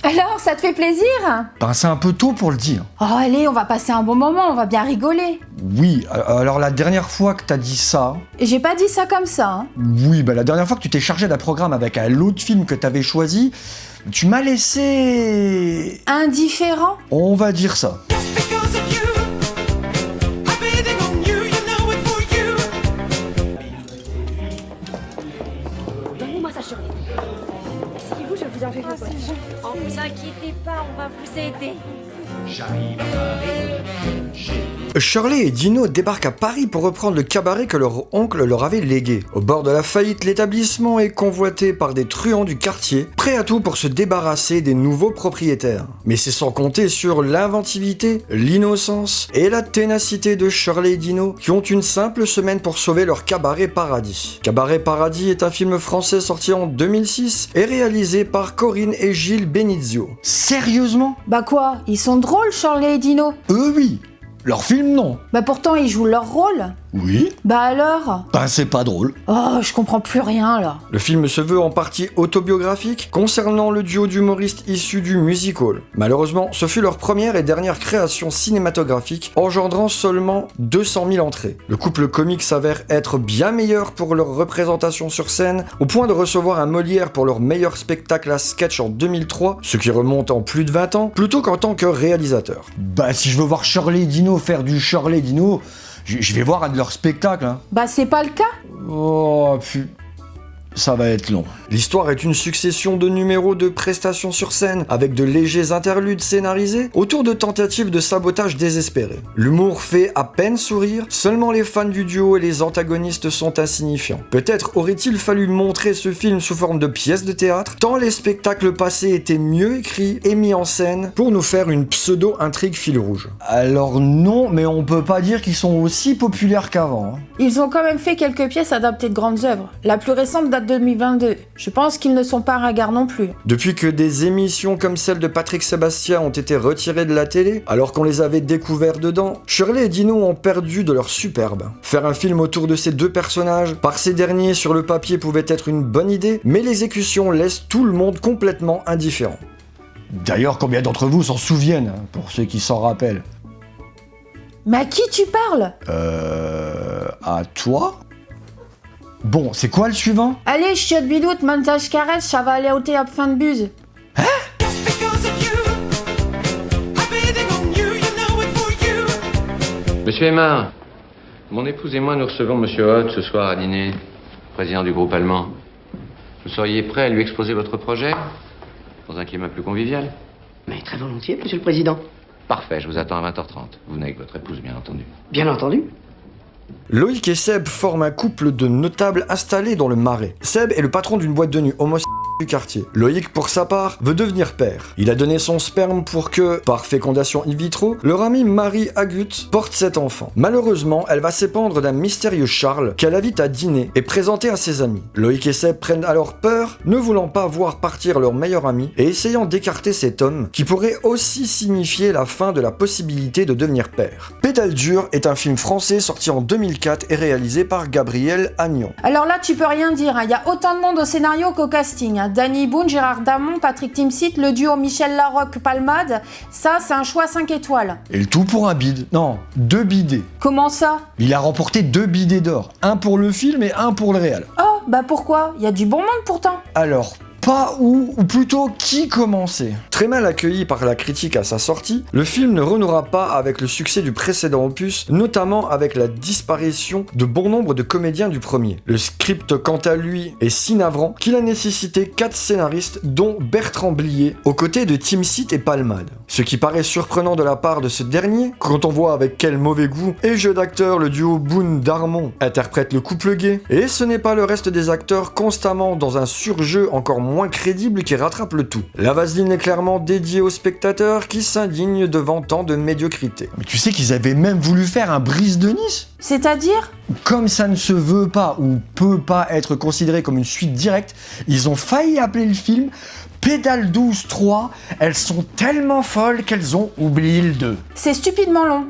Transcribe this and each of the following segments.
Alors, ça te fait plaisir? Ben c'est un peu tôt pour le dire. Oh allez, on va passer un bon moment, on va bien rigoler. Oui, alors la dernière fois que t'as dit ça... Et j'ai pas dit ça comme ça, hein. Oui, la dernière fois que tu t'es chargé d'un programme avec un autre film que t'avais choisi, tu m'as laissé... Indifférent? On va dire ça. Donnez-moi ça, Shirley. Asseyez-vous, je vous en fais vos potes. Oh, vous inquiétez pas, on va vous aider. J'arrive à Paris. Shirley et Dino débarquent à Paris pour reprendre le cabaret que leur oncle leur avait légué. Au bord de la faillite, l'établissement est convoité par des truands du quartier, prêts à tout pour se débarrasser des nouveaux propriétaires. Mais c'est sans compter sur l'inventivité, l'innocence et la ténacité de Shirley et Dino, qui ont une simple semaine pour sauver leur cabaret paradis. Cabaret paradis est un film français sorti en 2006 et réalisé par Corinne et Gilles Benizio. Sérieusement? Bah quoi, ils sont drôles, Shirley et Dino? Eux oui, leur film non. Bah pourtant, ils jouent leur rôle. Oui? Bah alors? Ben c'est pas drôle. Oh, je comprends plus rien, là. Le film se veut en partie autobiographique concernant le duo d'humoristes issus du music-hall. Malheureusement, ce fut leur première et dernière création cinématographique, engendrant seulement 200 000 entrées. Le couple comique s'avère être bien meilleur pour leur représentation sur scène, au point de recevoir un Molière pour leur meilleur spectacle à sketch en 2003, ce qui remonte en plus de 20 ans, plutôt qu'en tant que réalisateur. Bah si je veux voir Shirley et Dino faire du Shirley et Dino, je vais voir un de leurs spectacles. Hein. Bah c'est pas le cas. Oh, puis... ça va être long. L'histoire est une succession de numéros de prestations sur scène, avec de légers interludes scénarisés, autour de tentatives de sabotage désespérées. L'humour fait à peine sourire, seulement les fans du duo et les antagonistes sont insignifiants. Peut-être aurait-il fallu montrer ce film sous forme de pièce de théâtre, tant les spectacles passés étaient mieux écrits et mis en scène pour nous faire une pseudo-intrigue fil rouge. Alors non, mais on peut pas dire qu'ils sont aussi populaires qu'avant. Hein. Ils ont quand même fait quelques pièces adaptées de grandes œuvres. La plus récente date de 2022. Je pense qu'ils ne sont pas ringards non plus. Depuis que des émissions comme celle de Patrick Sébastien ont été retirées de la télé, alors qu'on les avait découverts dedans, Shirley et Dino ont perdu de leur superbe. Faire un film autour de ces deux personnages, par ces derniers sur le papier pouvait être une bonne idée, mais l'exécution laisse tout le monde complètement indifférent. D'ailleurs, combien d'entre vous s'en souviennent, hein, pour ceux qui s'en rappellent? Mais à qui tu parles? À toi? Bon, c'est quoi le suivant? Allez, chiotte bidoute, montage caresse, ça va aller au théâtre fin de buse. Monsieur Aymar, mon épouse et moi nous recevons Monsieur Hoth ce soir à dîner, président du groupe allemand. Vous seriez prêt à lui exposer votre projet dans un climat plus convivial? Mais très volontiers, monsieur le président. Parfait, je vous attends à 20h30. Vous venez avec votre épouse, bien entendu. Bien entendu. Loïc et Seb forment un couple de notables installés dans le Marais. Seb est le patron d'une boîte de nuit homosexuelle du quartier. Loïc, pour sa part, veut devenir père. Il a donné son sperme pour que, par fécondation in vitro, leur amie Marie Agut porte cet enfant. Malheureusement, elle va s'épandre d'un mystérieux Charles qu'elle invite à dîner et présenter à ses amis. Loïc et Seb prennent alors peur, ne voulant pas voir partir leur meilleur ami et essayant d'écarter cet homme qui pourrait aussi signifier la fin de la possibilité de devenir père. Pédale dure est un film français sorti en 2004 et réalisé par Gabriel Agnon. Alors là, tu peux rien dire, hein. Y a autant de monde au scénario qu'au casting. Hein. Danny Boone, Gérard Damon, Patrick Timsit, le duo Michel Larocque-Palmade, ça c'est un choix 5 étoiles. Et le tout pour un bide. Non, 2 bidets. Comment ça? Il a remporté 2 bidets d'or. Un pour le film et un pour le réal. Oh, bah pourquoi? Y a du bon monde pourtant. Alors, pas où, ou plutôt qui commencer? Très mal accueilli par la critique à sa sortie, le film ne renouera pas avec le succès du précédent opus, notamment avec la disparition de bon nombre de comédiens du premier. Le script, quant à lui, est si navrant qu'il a nécessité 4 scénaristes, dont Bertrand Blier, aux côtés de Timsit et Palmade. Ce qui paraît surprenant de la part de ce dernier, quand on voit avec quel mauvais goût et jeu d'acteur le duo Boone-Darmon interprète le couple gay, et ce n'est pas le reste des acteurs constamment dans un surjeu encore moins crédible qui rattrape le tout. La vaseline est clairement dédiée aux spectateurs qui s'indignent devant tant de médiocrité. Mais tu sais qu'ils avaient même voulu faire un Brise de Nice? C'est-à-dire? Comme ça ne se veut pas ou peut pas être considéré comme une suite directe, ils ont failli appeler le film Pédale 12-3, elles sont tellement folles qu'elles ont oublié le 2. C'est stupidement long.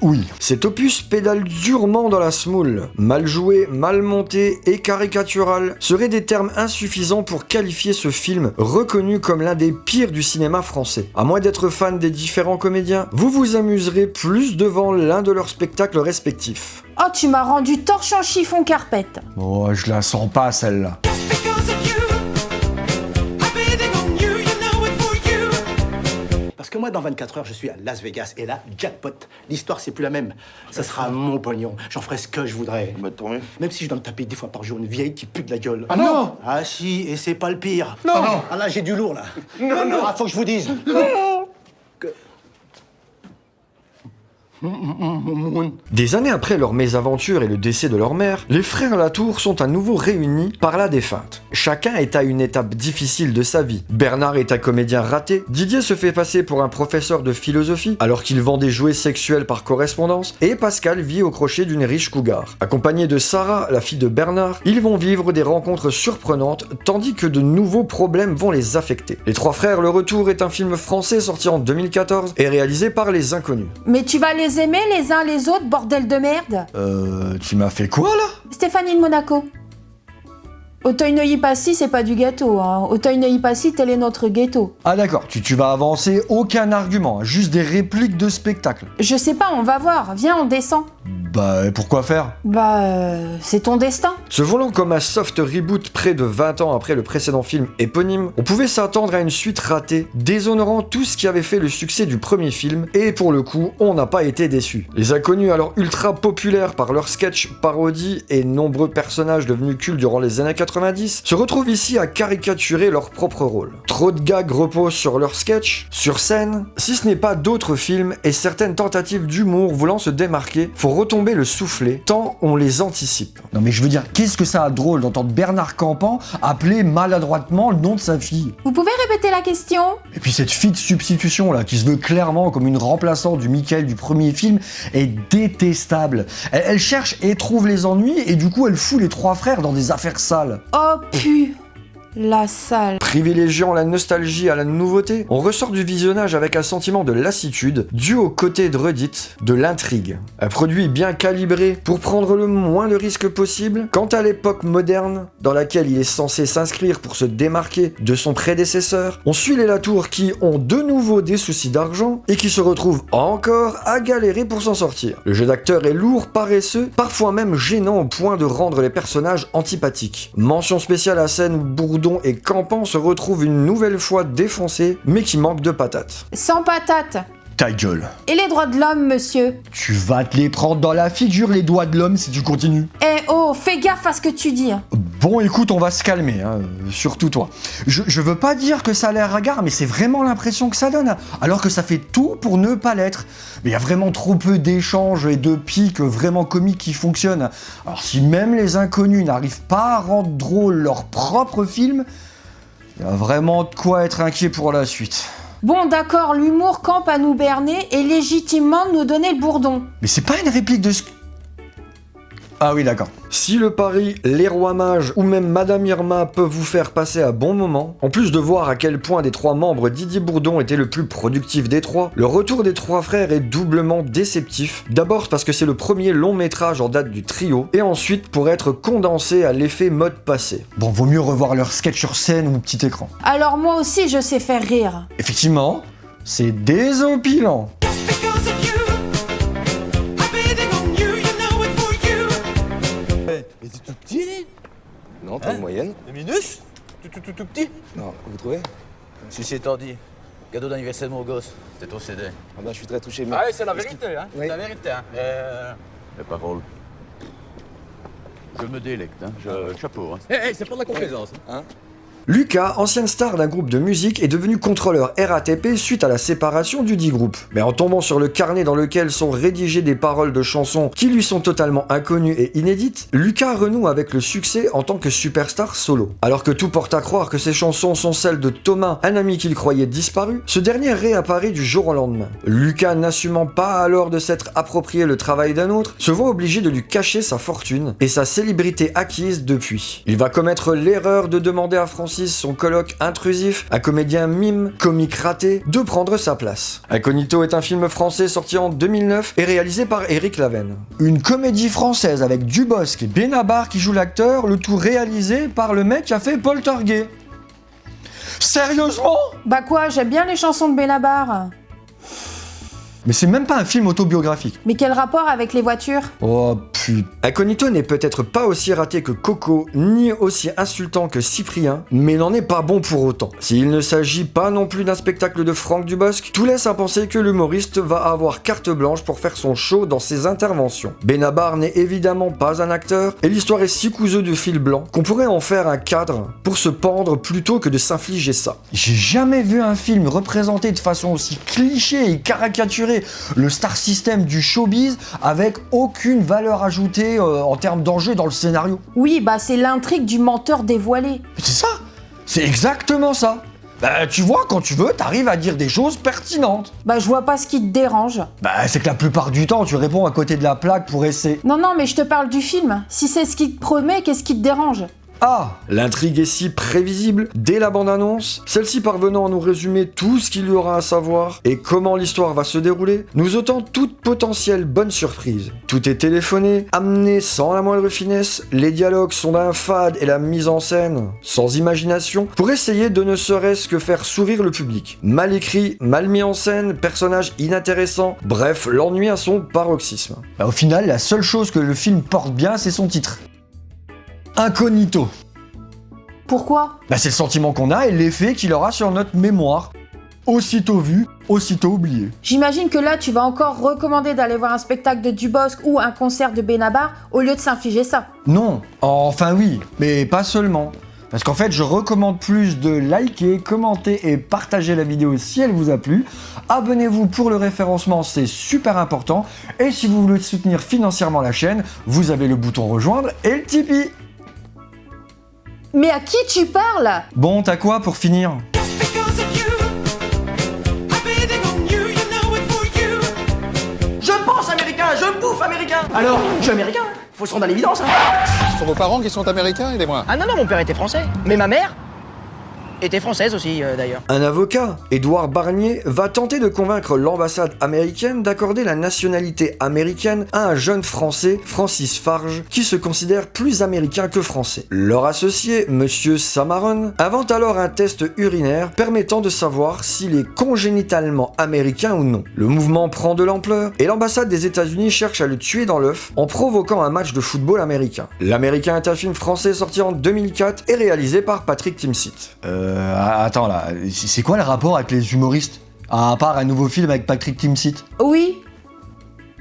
Oui. Cet opus pédale durement dans la smoule. Mal joué, mal monté et caricatural seraient des termes insuffisants pour qualifier ce film reconnu comme l'un des pires du cinéma français. À moins d'être fan des différents comédiens, vous vous amuserez plus devant l'un de leurs spectacles respectifs. Oh, tu m'as rendu torchon chiffon carpette. Oh, je la sens pas celle-là. Parce que moi, dans 24 heures, je suis à Las Vegas. Et là, jackpot. L'histoire, c'est plus la même. Ça sera mon pognon. J'en ferai ce que je voudrais. Bah, tant mieux. Même si je dois me taper 10 fois par jour une vieille qui pue de la gueule. Ah non! Ah si, et c'est pas le pire. Non! Non. Ah là, j'ai du lourd, là. Non, non! Ah, faut que je vous dise. Des années après leur mésaventure et le décès de leur mère, les frères Latour sont à nouveau réunis par la défunte. Chacun est à une étape difficile de sa vie. Bernard est un comédien raté, Didier se fait passer pour un professeur de philosophie alors qu'il vend des jouets sexuels par correspondance, et Pascal vit au crochet d'une riche cougar. Accompagné de Sarah, la fille de Bernard, ils vont vivre des rencontres surprenantes tandis que de nouveaux problèmes vont les affecter. Les Trois Frères, le retour est un film français sorti en 2014 et réalisé par Les Inconnus. Mais tu vas les aimer les uns les autres, bordel de merde. Tu m'as fait quoi là? Stéphanie de Monaco. Auteuil-Neuilly-Passy, c'est pas du gâteau. Hein. Auteuil-Neuilly-Passy, tel est notre ghetto. Ah d'accord, tu vas avancer aucun argument, juste des répliques de spectacle. Je sais pas, on va voir. Viens, on descend. Bah, pourquoi faire? C'est ton destin. Se volant comme un soft reboot près de 20 ans après le précédent film éponyme, on pouvait s'attendre à une suite ratée, déshonorant tout ce qui avait fait le succès du premier film, et pour le coup, on n'a pas été déçus. Les Inconnus, alors ultra populaires par leurs sketchs, parodies et nombreux personnages devenus cultes durant les années 90, se retrouvent ici à caricaturer leur propre rôle. Trop de gags reposent sur leurs sketchs, sur scène, si ce n'est pas d'autres films et certaines tentatives d'humour voulant se démarquer, faut retomber le soufflet, tant on les anticipe. Non mais je veux dire, qu'est-ce que ça a de drôle d'entendre Bernard Campan appeler maladroitement le nom de sa fille? Vous pouvez répéter la question? Et puis cette fille de substitution là, qui se veut clairement comme une remplaçante du Michael du premier film, est détestable. Elle cherche et trouve les ennuis et du coup elle fout les Trois Frères dans des affaires sales. Oh pu... La salle. Privilégiant la nostalgie à la nouveauté, on ressort du visionnage avec un sentiment de lassitude dû au côté de redite de l'intrigue. Un produit bien calibré pour prendre le moins de risques possible quant à l'époque moderne dans laquelle il est censé s'inscrire pour se démarquer de son prédécesseur. On suit les Latour qui ont de nouveau des soucis d'argent et qui se retrouvent encore à galérer pour s'en sortir. Le jeu d'acteur est lourd, paresseux, parfois même gênant au point de rendre les personnages antipathiques. Mention spéciale à scène où Bourdon et Campan se retrouvent une nouvelle fois défoncés, mais qui manquent de patates. Sans patate. Ta gueule. Et les droits de l'homme, monsieur? Tu vas te les prendre dans la figure, les doigts de l'homme, si tu continues. Eh oh, fais gaffe à ce que tu dis. Bon, écoute, on va se calmer, hein, surtout toi. Je veux pas dire que ça a l'air ringard, mais c'est vraiment l'impression que ça donne, hein, alors que ça fait tout pour ne pas l'être. Mais il y a vraiment trop peu d'échanges et de pics vraiment comiques qui fonctionnent. Alors si même les Inconnus n'arrivent pas à rendre drôle leur propre film, il y a vraiment de quoi être inquiet pour la suite. Bon, d'accord, l'humour campe à nous berner et légitimement nous donner le bourdon. Mais c'est pas une réplique de ce... Ah oui, d'accord. Si le pari, les rois mages ou même Madame Irma peuvent vous faire passer un bon moment, en plus de voir à quel point des trois membres Didier Bourdon était le plus productif des trois, le retour des Trois Frères est doublement déceptif. D'abord parce que c'est le premier long métrage en date du trio, et ensuite pour être condensé à l'effet mode passé. Bon, vaut mieux revoir leur sketch sur scène ou petit écran. Alors moi aussi je sais faire rire. Effectivement, c'est désopilant. Mais c'est tout petit? Non, pas de moyenne. Des minus? Tout petit? Non, vous trouvez? Si étant dit, cadeau d'anniversaire de mon gosse, c'est ton CD. Ah ben, je suis très touché, mais... Ah oui, c'est la vérité, hein? Oui. C'est la vérité, hein? Les paroles. Je me délecte, hein? Chapeau, hein? Hé, c'est pas de la complaisance, hein? Lucas, ancienne star d'un groupe de musique, est devenu contrôleur RATP suite à la séparation du dit groupe. Mais en tombant sur le carnet dans lequel sont rédigées des paroles de chansons qui lui sont totalement inconnues et inédites, Lucas renoue avec le succès en tant que superstar solo. Alors que tout porte à croire que ces chansons sont celles de Thomas, un ami qu'il croyait disparu, ce dernier réapparaît du jour au lendemain. Lucas, n'assumant pas alors de s'être approprié le travail d'un autre, se voit obligé de lui cacher sa fortune et sa célébrité acquise depuis. Il va commettre l'erreur de demander à Francine Francis, son coloc intrusif, un comédien mime, comique raté, de prendre sa place. Incognito est un film français sorti en 2009 et réalisé par Éric Lavenne. Une comédie française avec Dubosc et Benabar qui joue l'acteur, le tout réalisé par le mec qui a fait Poltergeist. Sérieusement? Bah quoi, j'aime bien les chansons de Benabar. Mais c'est même pas un film autobiographique. Mais quel rapport avec les voitures? Oh putain. Incognito n'est peut-être pas aussi raté que Coco, ni aussi insultant que Cyprien, mais n'en est pas bon pour autant. S'il ne s'agit pas non plus d'un spectacle de Franck Dubosc, tout laisse à penser que l'humoriste va avoir carte blanche pour faire son show dans ses interventions. Benabar n'est évidemment pas un acteur, et l'histoire est si couseuse de fil blanc qu'on pourrait en faire un cadre pour se pendre plutôt que de s'infliger ça. J'ai jamais vu un film représenter de façon aussi cliché et caricaturée le star system du showbiz avec aucune valeur ajoutée en termes d'enjeu dans le scénario. Oui, bah c'est l'intrigue du menteur dévoilé. Mais c'est ça. C'est exactement ça. Bah tu vois, quand tu veux, t'arrives à dire des choses pertinentes. Bah je vois pas ce qui te dérange. Bah c'est que la plupart du temps, tu réponds à côté de la plaque pour essayer. Non, mais je te parle du film. Si c'est ce qui te promet, qu'est-ce qui te dérange? Ah! L'intrigue est si prévisible dès la bande-annonce, celle-ci parvenant à nous résumer tout ce qu'il y aura à savoir et comment l'histoire va se dérouler, nous ôtant toute potentielle bonne surprise. Tout est téléphoné, amené sans la moindre finesse, les dialogues sont d'un fade et la mise en scène sans imagination pour essayer de ne serait-ce que faire sourire le public. Mal écrit, mal mis en scène, personnage inintéressant, bref, l'ennui à son paroxysme. Bah, au final, la seule chose que le film porte bien, c'est son titre. Incognito. Pourquoi? Bah c'est le sentiment qu'on a et l'effet qu'il aura sur notre mémoire. Aussitôt vu, aussitôt oublié. J'imagine que là, tu vas encore recommander d'aller voir un spectacle de Dubosc ou un concert de Benabar au lieu de s'infliger ça. Non, enfin oui, mais pas seulement. Parce qu'en fait, je recommande plus de liker, commenter et partager la vidéo si elle vous a plu. Abonnez-vous pour le référencement, c'est super important. Et si vous voulez soutenir financièrement la chaîne, vous avez le bouton rejoindre et le Tipeee. Mais à qui tu parles? Bon, t'as quoi pour finir? Je pense américain, je bouffe américain. Alors, je suis américain. Faut se rendre à l'évidence, hein. Ce sont vos parents qui sont américains, aidez-moi. Ah non, mon père était français. Mais ma mère était française aussi, d'ailleurs. Un avocat, Édouard Barnier, va tenter de convaincre l'ambassade américaine d'accorder la nationalité américaine à un jeune Français, Francis Farge, qui se considère plus américain que français. Leur associé, Monsieur Samaron, invente alors un test urinaire permettant de savoir s'il est congénitalement américain ou non. Le mouvement prend de l'ampleur et l'ambassade des États-Unis cherche à le tuer dans l'œuf en provoquant un match de football américain. L'Américain est un film français sorti en 2004 et réalisé par Patrick Timsit. Attends là, c'est quoi le rapport avec les humoristes? À part un nouveau film avec Patrick Timsit? Oui.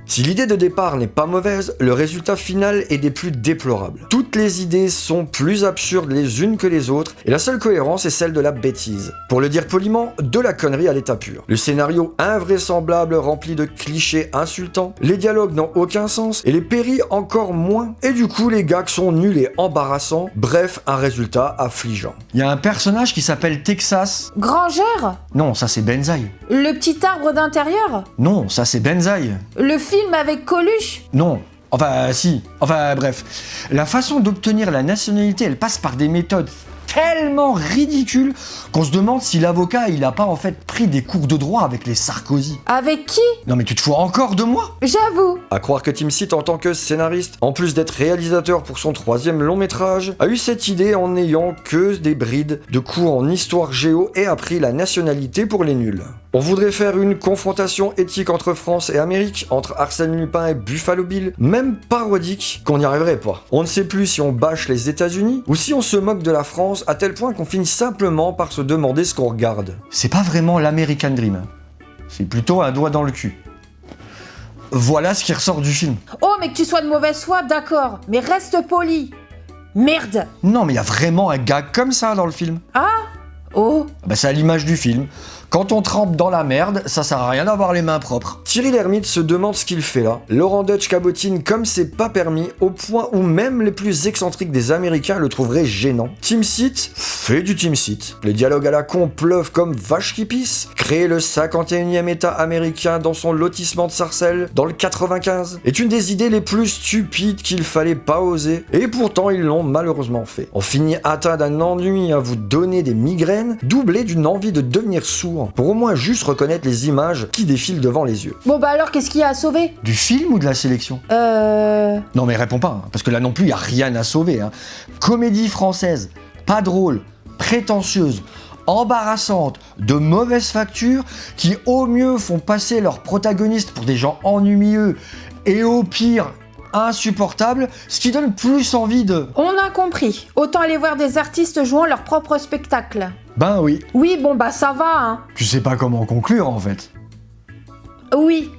Si l'idée de départ n'est pas mauvaise, le résultat final est des plus déplorables. Toutes les idées sont plus absurdes les unes que les autres, et la seule cohérence est celle de la bêtise. Pour le dire poliment, de la connerie à l'état pur. Le scénario invraisemblable rempli de clichés insultants, les dialogues n'ont aucun sens, et les péris encore moins, et du coup les gags sont nuls et embarrassants, bref, un résultat affligeant. Il y a un personnage qui s'appelle Texas. Grangeur? Non, ça c'est Benzaï. Le petit arbre d'intérieur? Non, ça c'est Benzaï. Le film avec Coluche? Non. Enfin, si. Enfin, bref. La façon d'obtenir la nationalité, elle passe par des méthodes tellement ridicules qu'on se demande si l'avocat, il a pas en fait pris des cours de droit avec les Sarkozy. Avec qui? Non mais tu te fous encore de moi? J'avoue. À croire que Timsit, en tant que scénariste, en plus d'être réalisateur pour son 3e long métrage, a eu cette idée en n'ayant que des brides de cours en histoire géo et a pris la nationalité pour les nuls. On voudrait faire une confrontation éthique entre France et Amérique, entre Arsène Lupin et Buffalo Bill, même parodique, qu'on n'y arriverait pas. On ne sait plus si on bâche les États-Unis ou si on se moque de la France à tel point qu'on finit simplement par se demander ce qu'on regarde. C'est pas vraiment l'American Dream. C'est plutôt un doigt dans le cul. Voilà ce qui ressort du film. Oh, mais que tu sois de mauvaise foi, d'accord. Mais reste poli. Merde. Non mais il y a vraiment un gag comme ça dans le film. Ah? Oh. Bah c'est à l'image du film. Quand on trempe dans la merde, ça sert à rien d'avoir les mains propres. Thierry Lhermitte se demande ce qu'il fait là. Laurent Deutsch cabotine comme c'est pas permis, au point où même les plus excentriques des Américains le trouveraient gênant. Timsit fait du Timsit. Les dialogues à la con pleuvent comme vache qui pisse. Créer le 51e État américain dans son lotissement de Sarcelles, dans le 95, est une des idées les plus stupides qu'il fallait pas oser. Et pourtant, ils l'ont malheureusement fait. On finit atteint d'un ennui à vous donner des migraines, doublé d'une envie de devenir sourd, pour au moins juste reconnaître les images qui défilent devant les yeux. Bon bah alors, qu'est-ce qu'il y a à sauver? Du film ou de la sélection? Non mais réponds pas, hein, parce que là non plus, il y a rien à sauver. Hein. Comédie française, pas drôle, prétentieuse, embarrassante, de mauvaise facture, qui au mieux font passer leurs protagonistes pour des gens ennuyeux, et au pire, insupportables, ce qui donne plus envie de... On a compris. Autant aller voir des artistes jouant leur propre spectacle. Ben oui. Oui, bon bah ça va, hein. Tu sais pas comment conclure en fait. Oui,